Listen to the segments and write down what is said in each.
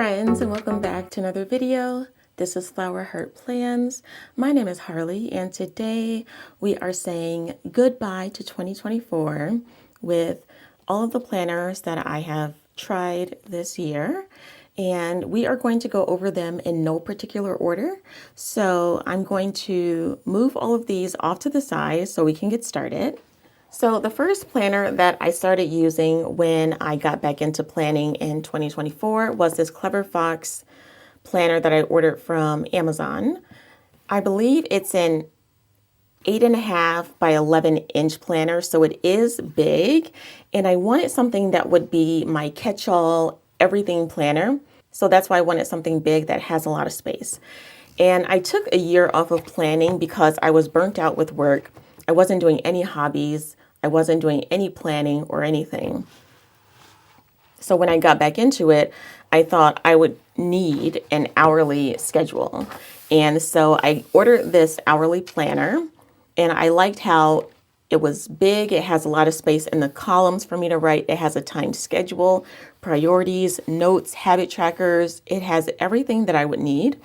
friends, and welcome back to another video. This is Flower Heart Plans. My name is Harley, and today we are saying goodbye to 2024 with all of the planners that I have tried this year. And we are going to go over them in no particular order. So I'm going to move all of these off to the side so we can get started. So the first planner that I started using when I got back into planning in 2024 was this Clever Fox planner that I ordered from Amazon. I believe it's an 8.5 by 11-inch planner, so it is big, and I wanted something that would be my catch-all everything planner. So that's why I wanted something big that has a lot of space. And I took a year off of planning because I was burnt out with work. I wasn't doing any hobbies. I wasn't doing any planning or anything. So when I got back into it, I thought I would need an hourly schedule. And so I ordered this hourly planner, and I liked how it was big. It has a lot of space in the columns for me to write. It has a timed schedule, priorities, notes, habit trackers. It has everything that I would need.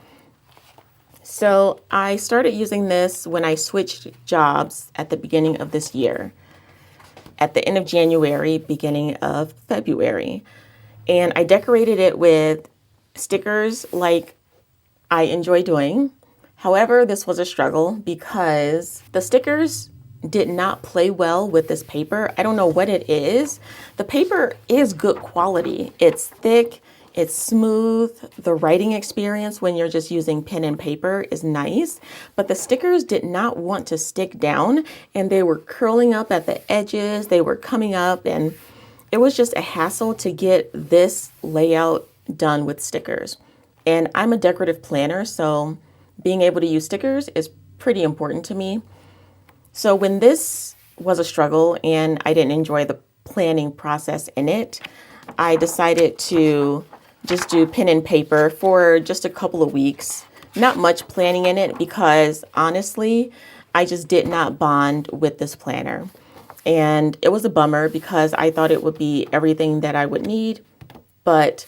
So I started using this when I switched jobs at the beginning of this year, at the end of January, beginning of February. And I decorated it with stickers like I enjoy doing. However, this was a struggle because the stickers did not play well with this paper. I don't know what it is. The paper is good quality. It's thick, it's smooth. The writing experience when you're just using pen and paper is nice, but the stickers did not want to stick down, and they were curling up at the edges. They were coming up, and it was just a hassle to get this layout done with stickers. And I'm a decorative planner, so being able to use stickers is pretty important to me. So when this was a struggle and I didn't enjoy the planning process in it, I decided to just do pen and paper for just a couple of weeks. Not much planning in it because honestly, I just did not bond with this planner. And it was a bummer because I thought it would be everything that I would need, but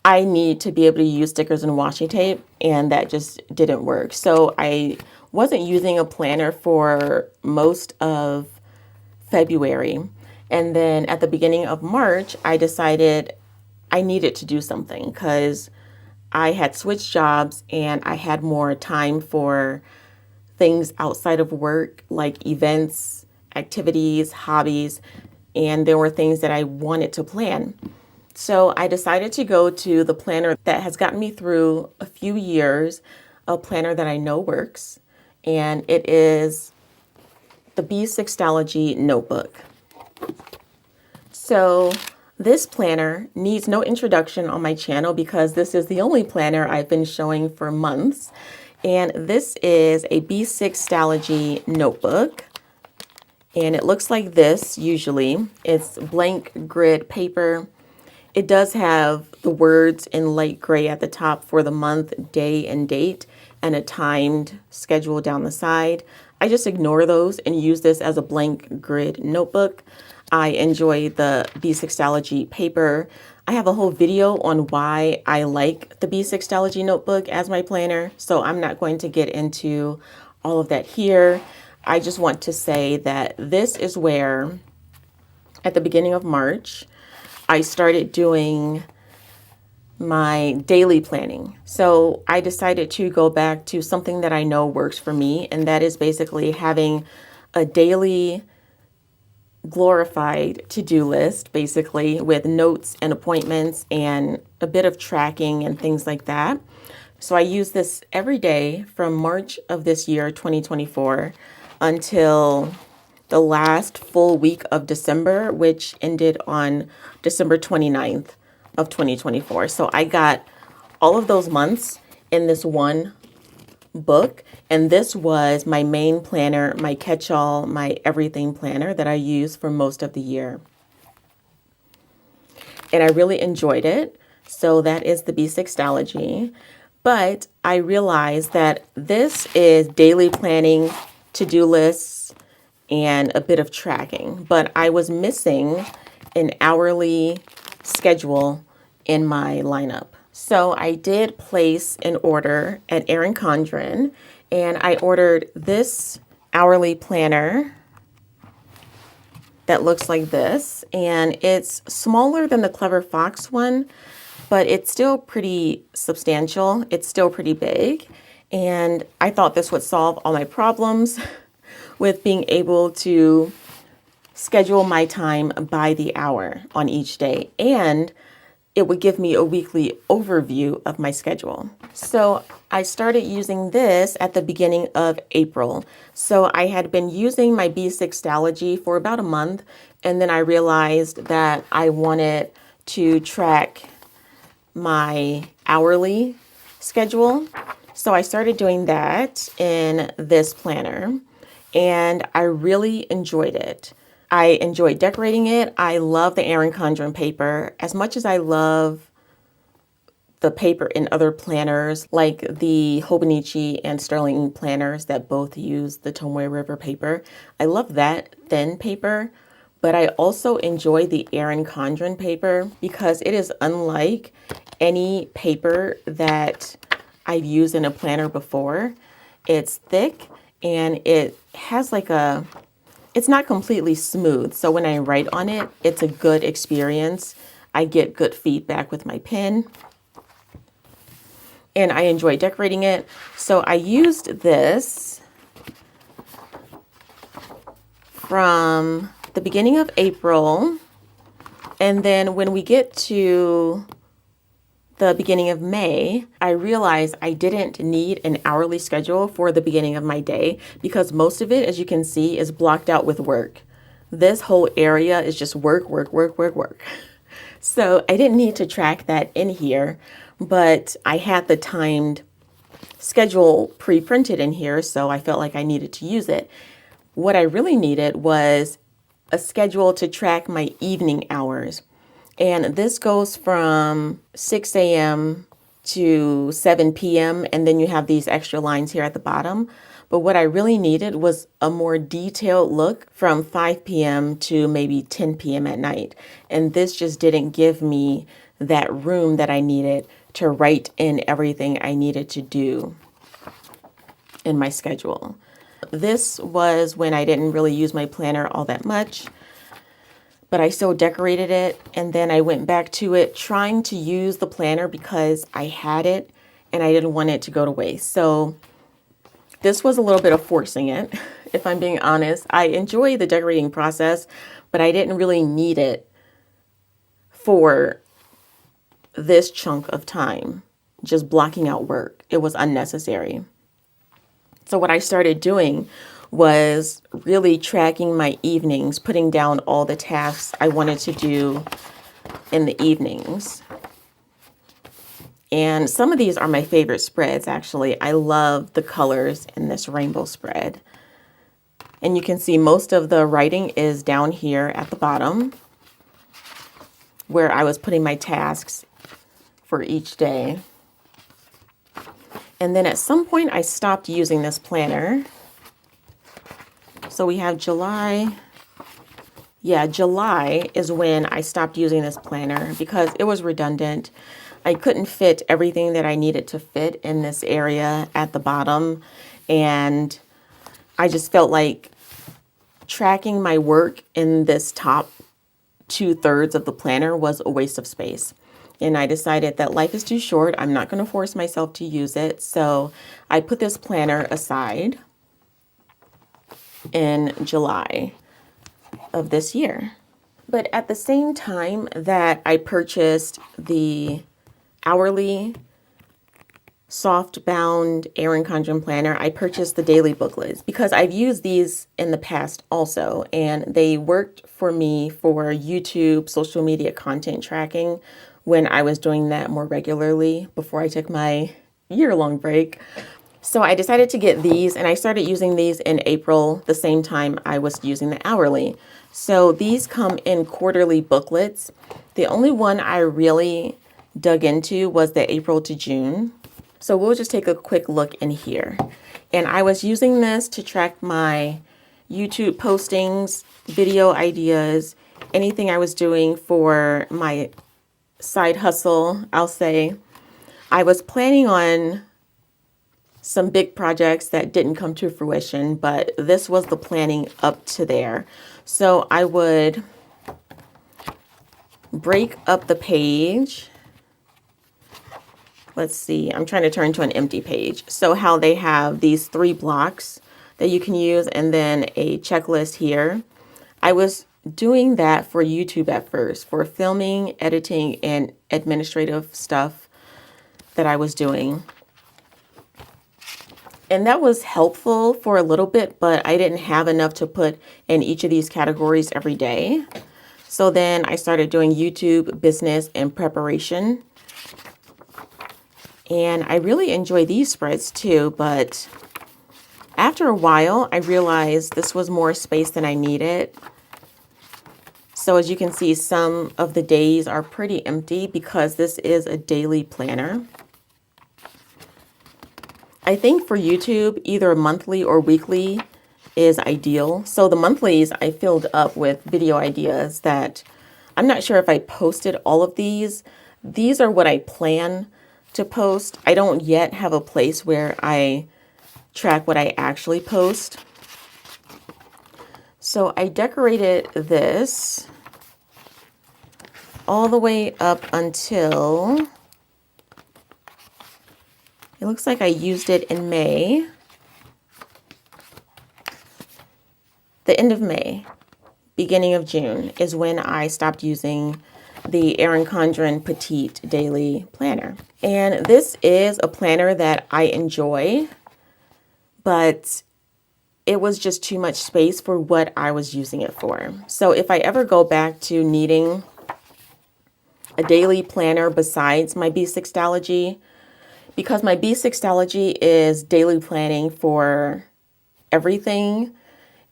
I need to be able to use stickers and washi tape, and that just didn't work. So I wasn't using a planner for most of February. And then at the beginning of March, I decided I needed to do something because I had switched jobs and I had more time for things outside of work, like events, activities, hobbies, and there were things that I wanted to plan. So I decided to go to the planner that has gotten me through a few years, a planner that I know works, and it is the B6 Stalogy notebook. So this planner needs no introduction on my channel because this is the only planner I've been showing for months. And this is a B6 Stalogy notebook. And it looks like this usually. It's blank grid paper. It does have the words in light gray at the top for the month, day, and date, and a timed schedule down the side. I just ignore those and use this as a blank grid notebook. I enjoy the B6 Stalogy paper. I have a whole video on why I like the B6 Stalogy notebook as my planner, so I'm not going to get into all of that here. I just want to say that this is where, at the beginning of March, I started doing my daily planning. So I decided to go back to something that I know works for me, and that is basically having a daily glorified to-do list, basically with notes and appointments and a bit of tracking and things like that. So I use this every day from March of this year, 2024, until the last full week of December, which ended on December 29th of 2024. So I got all of those months in this one book, and this was my main planner, my catch-all, my everything planner that I use for most of the year. And I really enjoyed it. So that is the B6 Stalogy. But I realized that this is daily planning, to-do lists, and a bit of tracking. But I was missing an hourly schedule in my lineup. So I did place an order at Erin Condren, and I ordered this hourly planner that looks like this, and it's smaller than the Clever Fox one, but it's still pretty substantial. It's still pretty big, and I thought this would solve all my problems with being able to schedule my time by the hour on each day, and it would give me a weekly overview of my schedule. So I started using this at the beginning of April. So I had been using my B6 Stalogy for about a month, and then I realized that I wanted to track my hourly schedule. So I started doing that in this planner, and I really enjoyed it. I enjoyed decorating it. I love the Erin Condren paper as much as I love the paper in other planners like the Hobonichi and Sterling planners that both use the Tomoe River paper. I love that thin paper, but I also enjoy the Erin Condren paper because it is unlike any paper that I've used in a planner before. It's thick and it has like it's not completely smooth. So when I write on it, it's a good experience. I get good feedback with my pen and I enjoy decorating it. So I used this from the beginning of April. And then when we get to the beginning of May, I realized I didn't need an hourly schedule for the beginning of my day because most of it, as you can see, is blocked out with work. This whole area is just work, work, work, work, work. So I didn't need to track that in here, but I had the timed schedule pre-printed in here, so I felt like I needed to use it. What I really needed was a schedule to track my evening hours. And this goes from 6 a.m. to 7 p.m. and then you have these extra lines here at the bottom. But what I really needed was a more detailed look from 5 p.m. to maybe 10 p.m. at night. And this just didn't give me that room that I needed to write in everything I needed to do in my schedule. This was when I didn't really use my planner all that much, but I still decorated it, and then I went back to it trying to use the planner because I had it and I didn't want it to go to waste. So this was a little bit of forcing it, if I'm being honest. I enjoy the decorating process, but I didn't really need it for this chunk of time, just blocking out work. It was unnecessary. So what I started doing was really tracking my evenings, putting down all the tasks I wanted to do in the evenings. And some of these are my favorite spreads, actually. I love the colors in this rainbow spread. And you can see most of the writing is down here at the bottom, where I was putting my tasks for each day. And then at some point I stopped using this planner. So we have July. Yeah, July is when I stopped using this planner because it was redundant. I couldn't fit everything that I needed to fit in this area at the bottom. And I just felt like tracking my work in this top 2/3 of the planner was a waste of space. And I decided that life is too short. I'm not going to force myself to use it. So I put this planner aside in July of this year. But at the same time that I purchased the hourly soft bound Erin Condren planner, I purchased the daily booklets because I've used these in the past also, and they worked for me for YouTube social media content tracking when I was doing that more regularly before I took my year-long break. So I decided to get these, and I started using these in April, the same time I was using the hourly. So these come in quarterly booklets. The only one I really dug into was the April to June. So we'll just take a quick look in here. And I was using this to track my YouTube postings, video ideas, anything I was doing for my side hustle, I'll say. I was planning on some big projects that didn't come to fruition, but this was the planning up to there. So I would break up the page. Let's see, I'm trying to turn to an empty page. So how they have these 3 blocks that you can use and then a checklist here. I was doing that for YouTube at first, for filming, editing, and administrative stuff that I was doing. And that was helpful for a little bit, but I didn't have enough to put in each of these categories every day. So then I started doing YouTube, business, and preparation. And I really enjoy these spreads too, but after a while, I realized this was more space than I needed. So as you can see, some of the days are pretty empty because this is a daily planner. I think for YouTube, either monthly or weekly is ideal. So the monthlies I filled up with video ideas that I'm not sure if I posted all of these. These are what I plan to post. I don't yet have a place where I track what I actually post. So I decorated this all the way up until, it looks like I used it in May. The end of May, beginning of June is when I stopped using the Erin Condren Petite Daily Planner. And this is a planner that I enjoy, but it was just too much space for what I was using it for. So if I ever go back to needing a daily planner besides my B6 Stalogy, because my B6 Stalogy is daily planning for everything,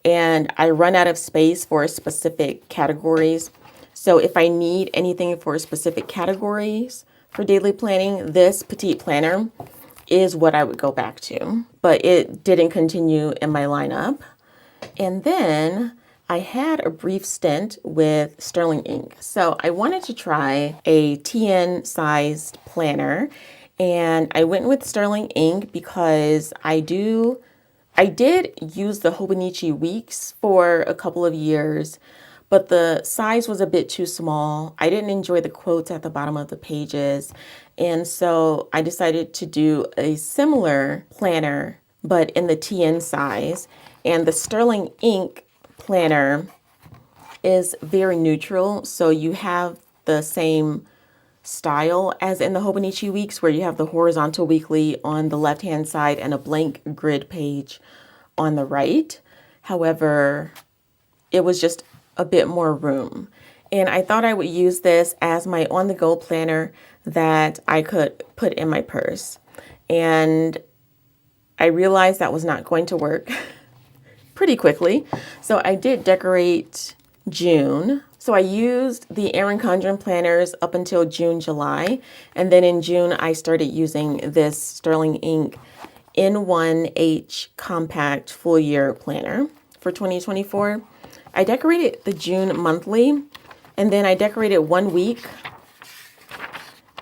and I run out of space for specific categories. So if I need anything for specific categories for daily planning, this petite planner is what I would go back to. But it didn't continue in my lineup. And then I had a brief stint with Sterling ink. So I wanted to try a TN sized planner, and I went with Sterling ink because I did use the Hobonichi Weeks for a couple of years, but the size was a bit too small. I didn't enjoy the quotes at the bottom of the pages. And so I decided to do a similar planner, but in the TN size. And the Sterling ink planner is very neutral. So you have the same style as in the Hobonichi Weeks, where you have the horizontal weekly on the left-hand side and a blank grid page on the right. However, it was just a bit more room. And I thought I would use this as my on-the-go planner that I could put in my purse. And I realized that was not going to work pretty quickly. So I did decorate June. So I used the Erin Condren planners up until June, July. And then in June, I started using this Sterling ink N1H compact full year planner for 2024. I decorated the June monthly, and then I decorated 1 week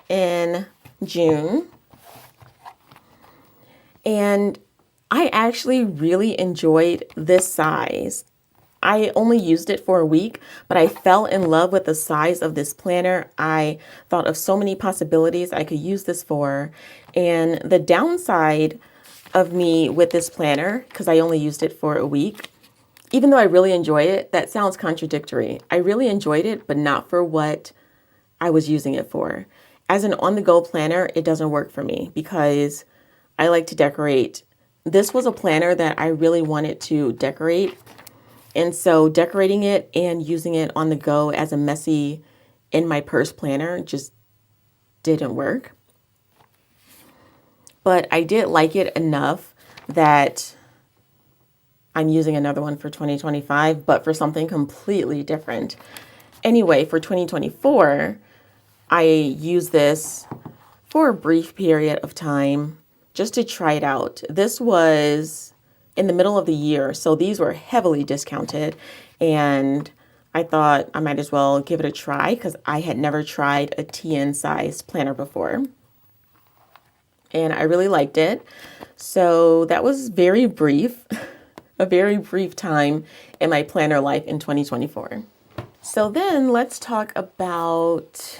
in June. And I actually really enjoyed this size. I only used it for a week, but I fell in love with the size of this planner. I thought of so many possibilities I could use this for. And the downside of me with this planner, because I only used it for a week, even though I really enjoyed it, that sounds contradictory. I really enjoyed it, but not for what I was using it for. As an on-the-go planner, it doesn't work for me because I like to decorate. This was a planner that I really wanted to decorate. And so decorating it and using it on the go as a messy in my purse planner just didn't work. But I did like it enough that I'm using another one for 2025, but for something completely different. Anyway, for 2024, I used this for a brief period of time just to try it out. This was in the middle of the year, so these were heavily discounted, and I thought I might as well give it a try because I had never tried a TN size planner before. and I really liked it. So that was very brief, a very brief time in my planner life in 2024. So then let's talk about,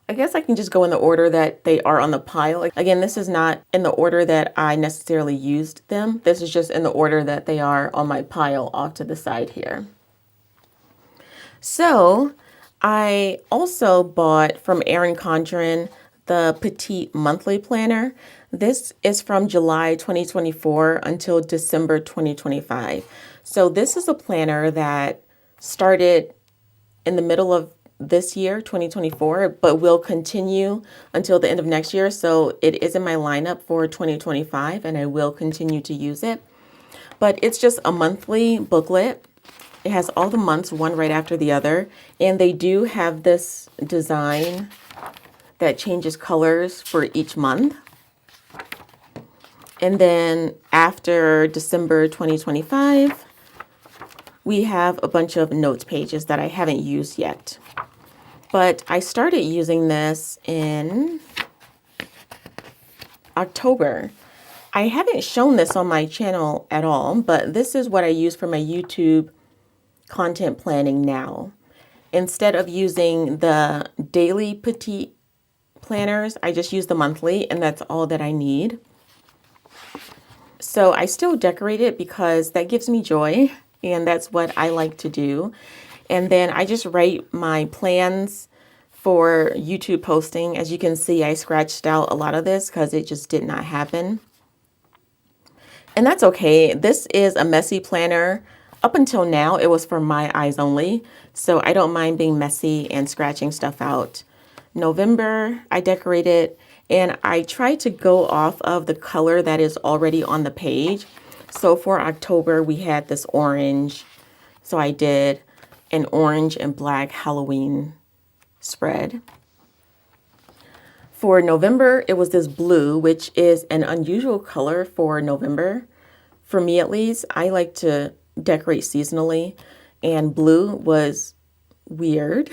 I guess I can just go in the order that they are on the pile. Again, this is not in the order that I necessarily used them. This is just in the order that they are on my pile off to the side here. So I also bought from Erin Condren the Petite Monthly Planner. This is from July 2024 until December 2025. So this is a planner that started in the middle of this year, 2024, but will continue until the end of next year. So it is in my lineup for 2025 and I will continue to use it. But it's just a monthly booklet. It has all the months, one right after the other. And they do have this design that changes colors for each month. And then after December 2025, we have a bunch of notes pages that I haven't used yet. But I started using this in October. I haven't shown this on my channel at all, but this is what I use for my YouTube content planning now. Instead of using the daily petite planners, I just use the monthly, and that's all that I need. So I still decorate it because that gives me joy, and that's what I like to do. And then I just write my plans for YouTube posting. As you can see, I scratched out a lot of this because it just did not happen. And that's okay. This is a messy planner. Up until now, it was for my eyes only. So I don't mind being messy and scratching stuff out. November, I decorated, and I tried to go off of the color that is already on the page. So for October, we had this orange. So I did an orange and black Halloween spread. For November, it was this blue, which is an unusual color for November. For me, at least, I like to decorate seasonally, and blue was weird,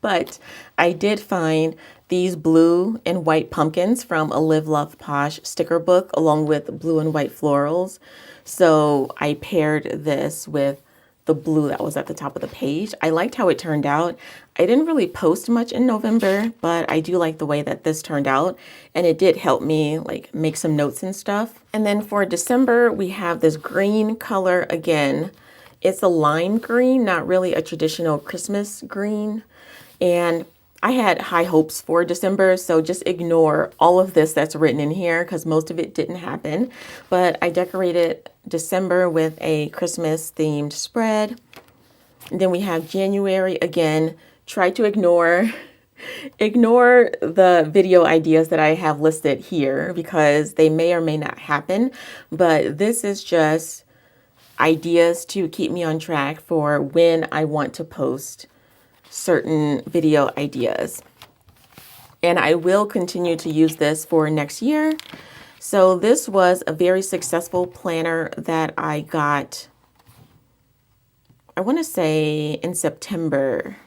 but I did find these blue and white pumpkins from a Live Love Posh sticker book along with blue and white florals. So I paired this with the blue that was at the top of the page. I liked how it turned out. I didn't really post much in November, but I do like the way that this turned out, and it did help me like make some notes and stuff. And then for December, we have this green color again. It's a lime green, not really a traditional Christmas green. And I had high hopes for December, so just ignore all of this that's written in here because most of it didn't happen. But I decorated December with a Christmas themed spread. And then we have January again. Try to ignore the video ideas that I have listed here because they may or may not happen. But this is just ideas to keep me on track for when I want to post certain video ideas. And I will continue to use this for next year. So this was a very successful planner that I got, I want to say in September.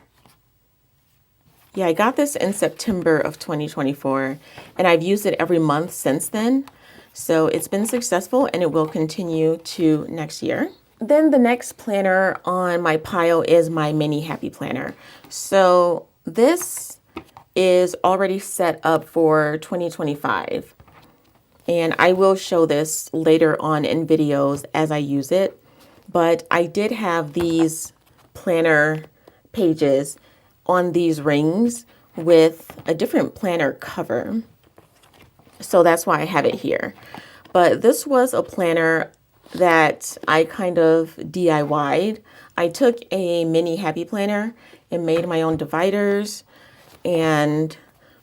Yeah, I got this in September of 2024, and I've used it every month since then. So it's been successful, and it will continue to next year. Then the next planner on my pile is my mini happy planner. So this is already set up for 2025. And I will show this later on in videos as I use it. But I did have these planner pages on these rings with a different planner cover. So that's why I have it here. But this was a planner that I kind of DIY'd. I took a mini happy planner and made my own dividers and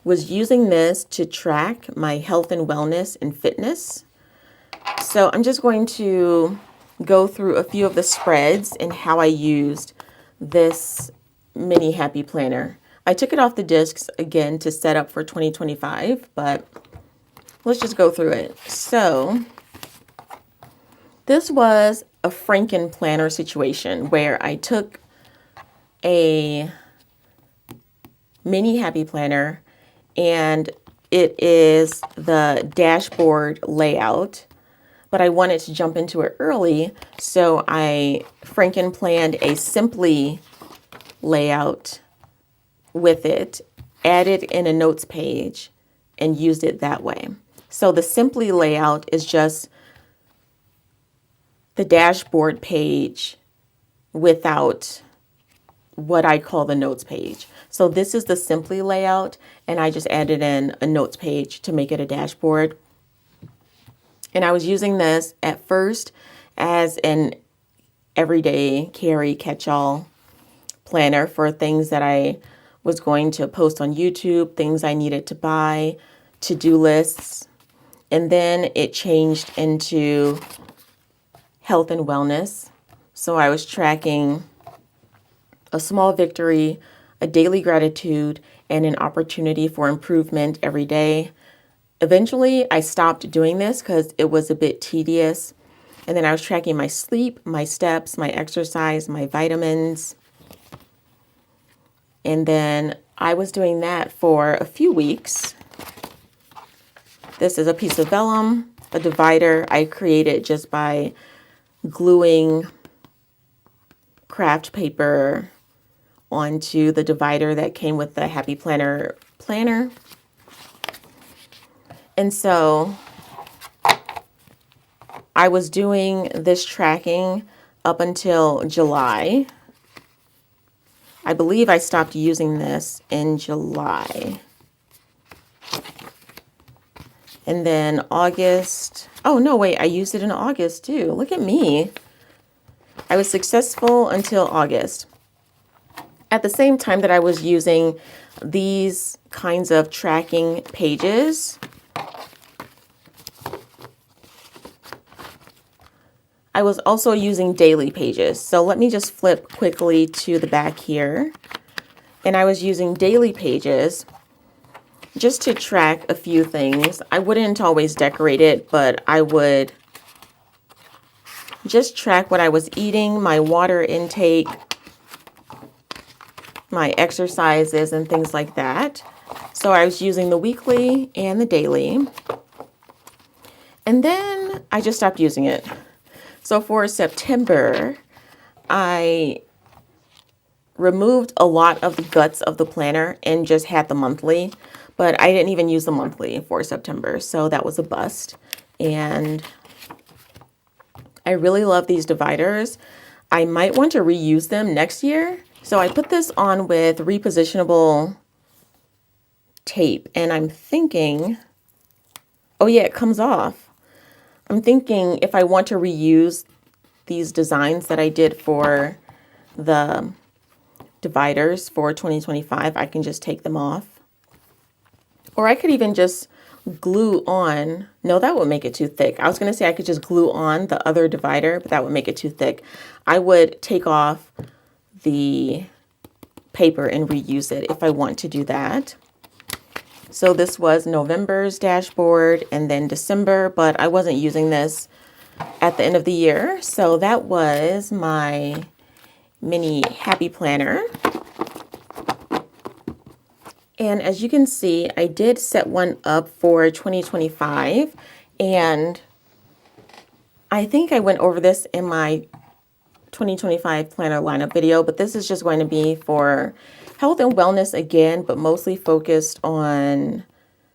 was using this to track my health and wellness and fitness. So I'm just going to go through a few of the spreads and how I used this mini happy planner. I took it off the discs again to set up for 2025, but let's just go through it. So this was a Franken planner situation where I took a mini happy planner and it is the dashboard layout, but I wanted to jump into it early, so I franken-planned a Simply layout with it, added in a notes page, and used it that way. So the Simply layout is just the dashboard page without what I call the notes page. So this is the Simply layout, and I just added in a notes page to make it a dashboard. And I was using this at first as an everyday carry catch-all planner for things that I was going to post on YouTube, things I needed to buy, to-do lists. And then it changed into health and wellness. So I was tracking a small victory, a daily gratitude, and an opportunity for improvement every day. Eventually, I stopped doing this because it was a bit tedious. And then I was tracking my sleep, my steps, my exercise, my vitamins. And then I was doing that for a few weeks. This is a piece of vellum, a divider I created just by gluing craft paper onto the divider that came with the Happy Planner planner. And so I was doing this tracking up until July. I believe I stopped using this in July. And then August. Oh, no, wait, I used it in August too. Look at me. I was successful until August. At the same time that I was using these kinds of tracking pages, I was also using daily pages. So let me just flip quickly to the back here. And I was using daily pages just to track a few things. I wouldn't always decorate it, but I would just track what I was eating, my water intake, my exercises, and things like that. So I was using the weekly and the daily. And then I just stopped using it. So for September, I removed a lot of the guts of the planner and just had the monthly, but I didn't even use the monthly for September. So that was a bust. And I really love these dividers. I might want to reuse them next year. So I put this on with repositionable tape, and I'm thinking, oh yeah, it comes off. I'm thinking if I want to reuse these designs that I did for the dividers for 2025, I can just take them off. Or I could even just glue on. No, that would make it too thick. I was going to say I could just glue on the other divider, but that would make it too thick. I would take off the paper and reuse it if I want to do that. So this was November's dashboard and then December, but I wasn't using this at the end of the year. So that was my mini happy planner. And as you can see, I did set one up for 2025, and I think I went over this in my 2025 planner lineup video, but this is just going to be for health and wellness again, but mostly focused on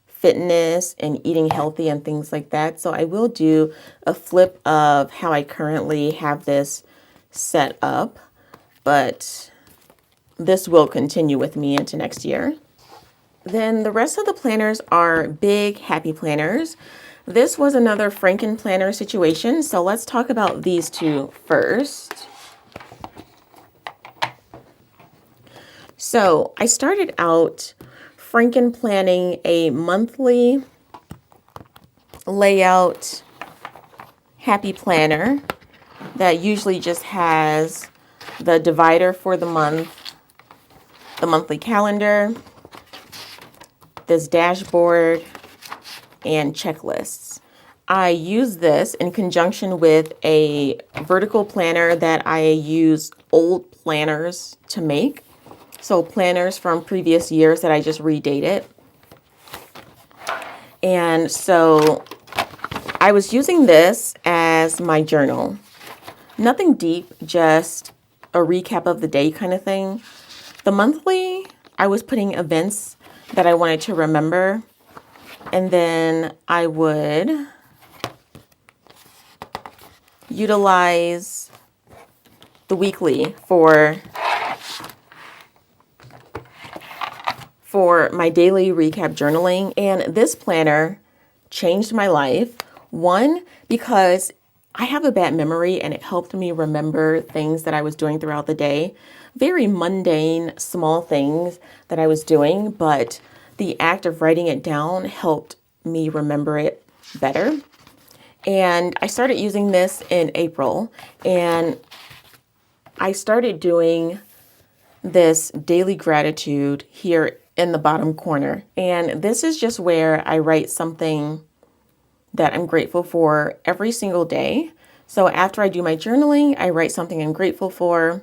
fitness and eating healthy and things like that. So I will do a flip of how I currently have this set up, but this will continue with me into next year. Then the rest of the planners are big happy planners. This was another Franken planner situation, so let's talk about these two first. So I started out Franken planning a monthly layout happy planner that usually just has the divider for the month, the monthly calendar, this dashboard, and checklists. I use this in conjunction with a vertical planner that I use old planners to make. So planners from previous years that I just redated. And so I was using this as my journal. Nothing deep, just a recap of the day kind of thing. The monthly, I was putting events that I wanted to remember. And then I would utilize the weekly for my daily recap journaling. And this planner changed my life. One, because I have a bad memory and it helped me remember things that I was doing throughout the day. Very mundane, small things that I was doing, but the act of writing it down helped me remember it better. And I started using this in April, and I started doing this daily gratitude here in the bottom corner. And this is just where I write something that I'm grateful for every single day. So after I do my journaling, I write something I'm grateful for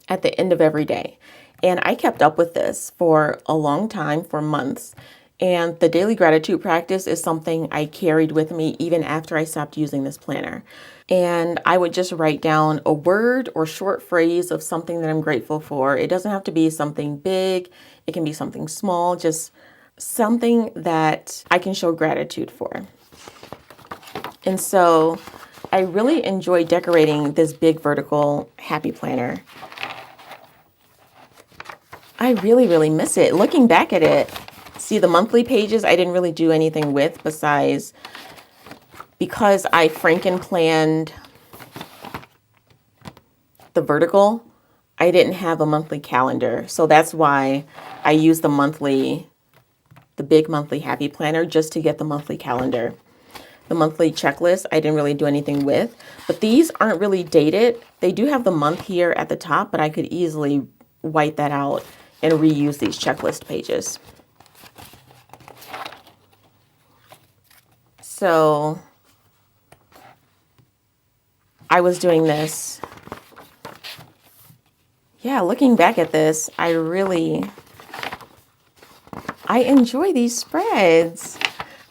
at the end of every day. And I kept up with this for a long time, for months. And the daily gratitude practice is something I carried with me even after I stopped using this planner. And I would just write down a word or short phrase of something that I'm grateful for. It doesn't have to be something big. It can be something small, just something that I can show gratitude for. And so I really enjoy decorating this big vertical happy planner. I really, really miss it. Looking back at it, see the monthly pages I didn't really do anything with besides because I Franken planned the vertical, I didn't have a monthly calendar. So that's why I used the big monthly happy planner just to get the monthly calendar. The monthly checklist I didn't really do anything with, but these aren't really dated. They do have the month here at the top, but I could easily white that out and reuse these checklist pages. So I was doing this. Yeah, looking back at this, I enjoy these spreads.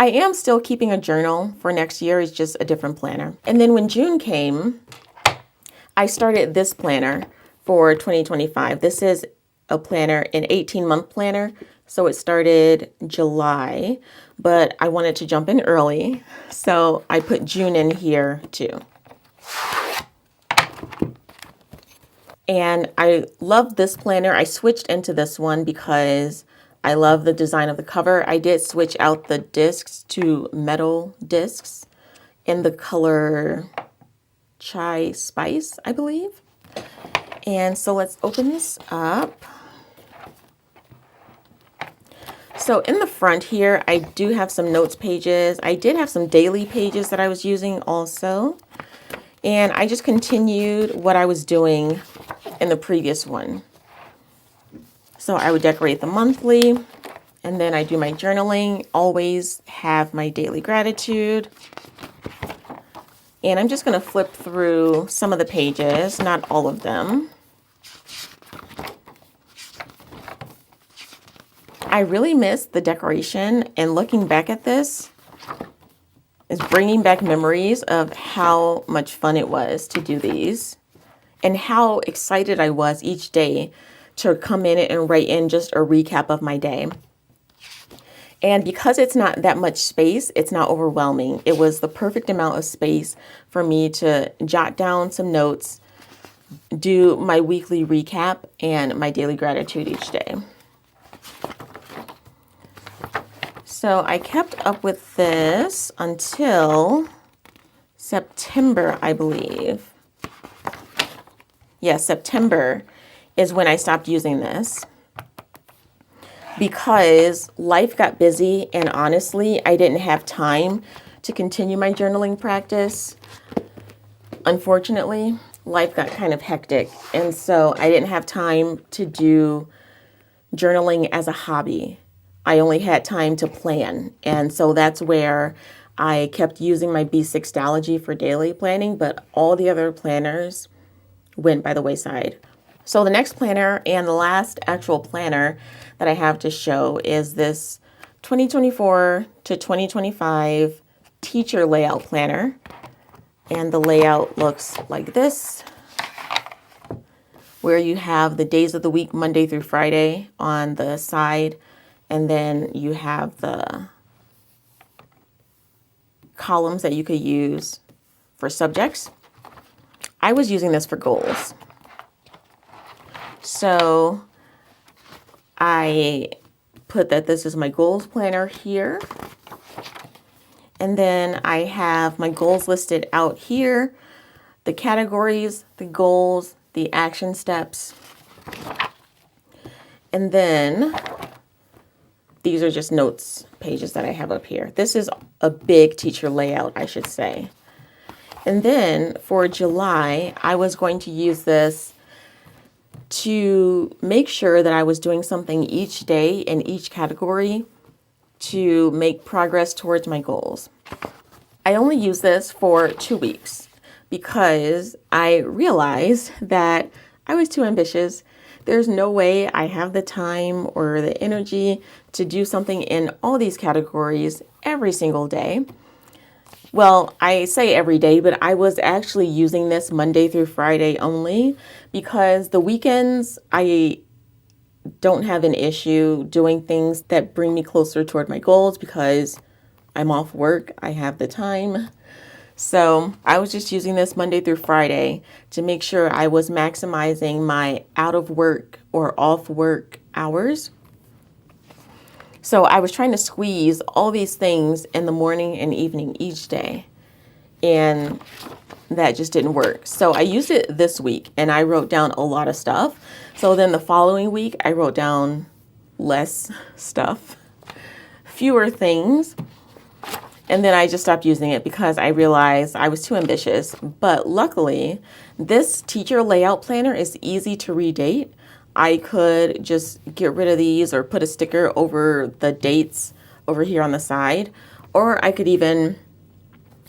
I am still keeping a journal for next year. It's just a different planner. And then when June came, I started this planner for 2025. This is a planner, an 18-month planner. So it started July, but I wanted to jump in early. So I put June in here too. And I love this planner. I switched into this one because I love the design of the cover. I did switch out the discs to metal discs in the color Chai Spice, I believe. And so let's open this up. So in the front here, I do have some notes pages. I did have some daily pages that I was using also. And I just continued what I was doing in the previous one. So I would decorate the monthly, and then I do my journaling, always have my daily gratitude. And I'm just going to flip through some of the pages, not all of them. I really miss the decoration, and looking back at this is bringing back memories of how much fun it was to do these and how excited I was each day to come in and write in just a recap of my day. And because it's not that much space, it's not overwhelming. It was the perfect amount of space for me to jot down some notes, do my weekly recap, and my daily gratitude each day. So I kept up with this until September, I believe. Yeah, September is when I stopped using this because life got busy, and honestly, I didn't have time to continue my journaling practice. Unfortunately, life got kind of hectic, and so I didn't have time to do journaling as a hobby. I only had time to plan, and so that's where I kept using my B6 Stalogy for daily planning, but all the other planners went by the wayside. So the next planner and the last actual planner that I have to show is this 2024 to 2025 teacher layout planner. And the layout looks like this, where you have the days of the week, Monday through Friday on the side, and then you have the columns that you could use for subjects. I was using this for goals. So I put that this is my goals planner here. And then I have my goals listed out here, the categories, the goals, the action steps. And then these are just notes pages that I have up here. This is a big teacher layout, I should say. And then for July, I was going to use this to make sure that I was doing something each day in each category to make progress towards my goals. I only use this for 2 weeks because I realized that I was too ambitious. There's no way I have the time or the energy to do something in all these categories every single day. Well, I say every day, but I was actually using this Monday through Friday only because the weekends I don't have an issue doing things that bring me closer toward my goals because I'm off work. I have the time. So I was just using this Monday through Friday to make sure I was maximizing my out of work or off work hours. So I was trying to squeeze all these things in the morning and evening each day, and that just didn't work. So I used it this week and I wrote down a lot of stuff. So then the following week I wrote down less stuff, fewer things. And then I just stopped using it because I realized I was too ambitious. But luckily, this teacher layout planner is easy to redate. I could just get rid of these or put a sticker over the dates over here on the side. Or I could even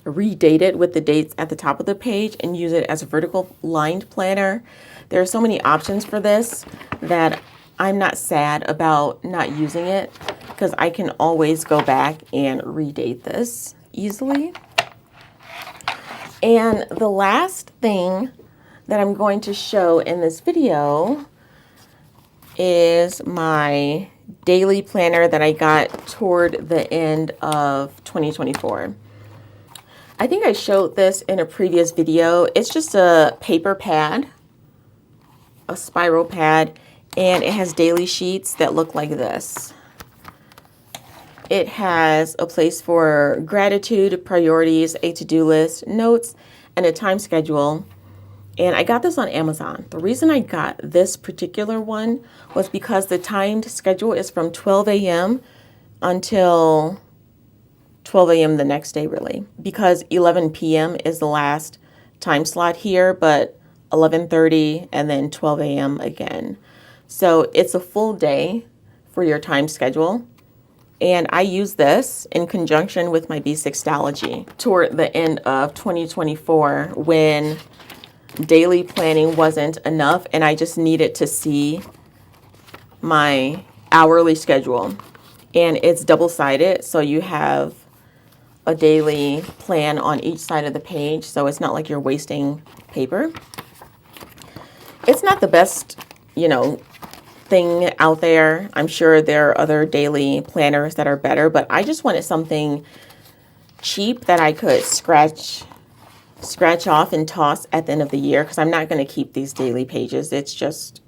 redate it with the dates at the top of the page and use it as a vertical lined planner. There are so many options for this that I'm not sad about not using it because I can always go back and redate this easily. And the last thing that I'm going to show in this video is my daily planner that I got toward the end of 2024. I think I showed this in a previous video. It's just a paper pad, a spiral pad, and it has daily sheets that look like this. It has a place for gratitude, priorities, a to-do list, notes, and a time schedule. And I got this on Amazon. The reason I got this particular one was because the timed schedule is from 12 a.m. until 12 a.m. the next day, really. Because 11 p.m. is the last time slot here, but 11:30 and then 12 a.m. again. So it's a full day for your time schedule. And I use this in conjunction with my B6 Stalogy toward the end of 2024 when daily planning wasn't enough and I just needed to see my hourly schedule. And it's double-sided, so you have a daily plan on each side of the page, so it's not like you're wasting paper. It's not the best, thing out there. I'm sure there are other daily planners that are better, but I just wanted something cheap that I could scratch off and toss at the end of the year because I'm not going to keep these daily pages. It's just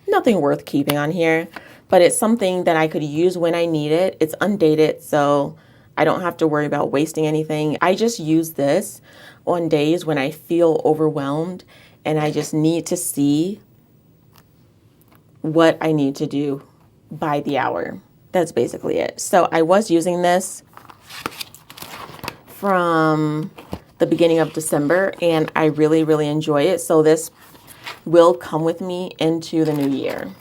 nothing worth keeping on here, but it's something that I could use when I need it. It's undated, so I don't have to worry about wasting anything. I just use this on days when I feel overwhelmed and I just need to see what I need to do by the hour. That's basically it. So I was using this from the beginning of December and I really, really enjoy it. So this will come with me into the new year.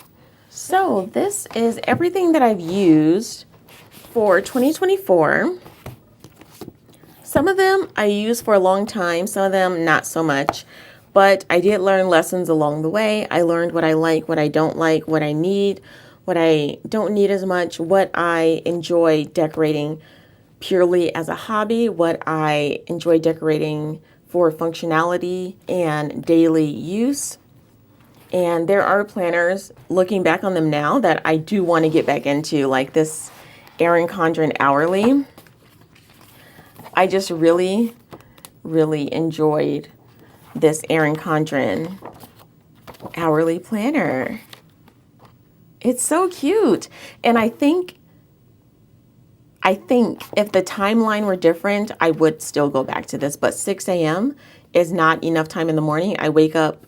So this is everything that I've used for 2024. Some of them I used for a long time, some of them not so much. But I did learn lessons along the way. I learned what I like, what I don't like, what I need, what I don't need as much, what I enjoy decorating purely as a hobby, what I enjoy decorating for functionality and daily use. And there are planners, looking back on them now, that I do want to get back into, like this Erin Condren Hourly. I just really, really enjoyed this Erin Condren Hourly planner. It's so cute. And I think if the timeline were different, I would still go back to this, but 6 a.m. is not enough time in the morning. I wake up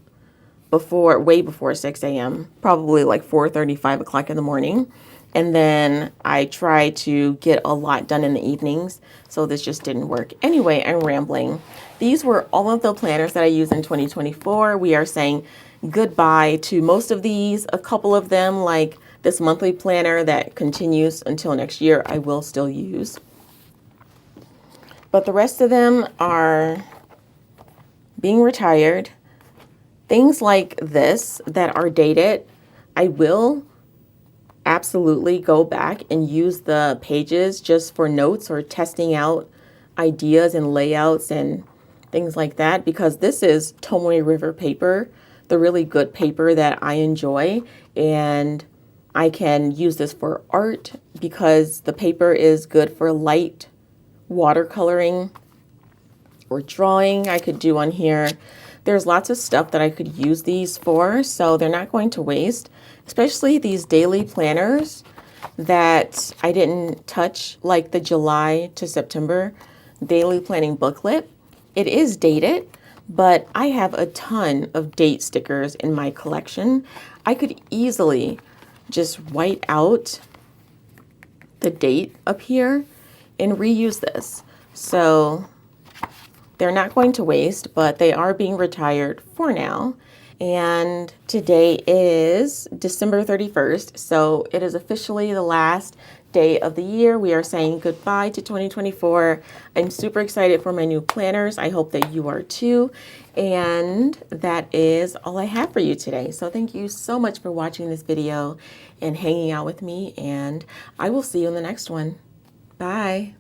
way before 6 a.m., probably like 4:30, 5 o'clock in the morning. And then I try to get a lot done in the evenings. So this just didn't work. Anyway, I'm rambling. These were all of the planners that I use in 2024. We are saying goodbye to most of these. A couple of them, like this monthly planner that continues until next year, I will still use. But the rest of them are being retired. Things like this that are dated, I will absolutely go back and use the pages just for notes or testing out ideas and layouts and things like that, because this is Tomoe River paper, the really good paper that I enjoy, and I can use this for art because the paper is good for light watercoloring or drawing. I could do on here. There's lots of stuff that I could use these for, so they're not going to waste, especially these daily planners that I didn't touch, like the July to September daily planning booklet. It is dated, but I have a ton of date stickers in my collection. I could easily just white out the date up here and reuse this. So they're not going to waste, but they are being retired for now. And today is December 31st, so it is officially the last day of the year. We are saying goodbye to 2024. I'm super excited for my new planners. I hope that you are too. And that is all I have for you today. So thank you so much for watching this video and hanging out with me, and I will see you in the next one. Bye.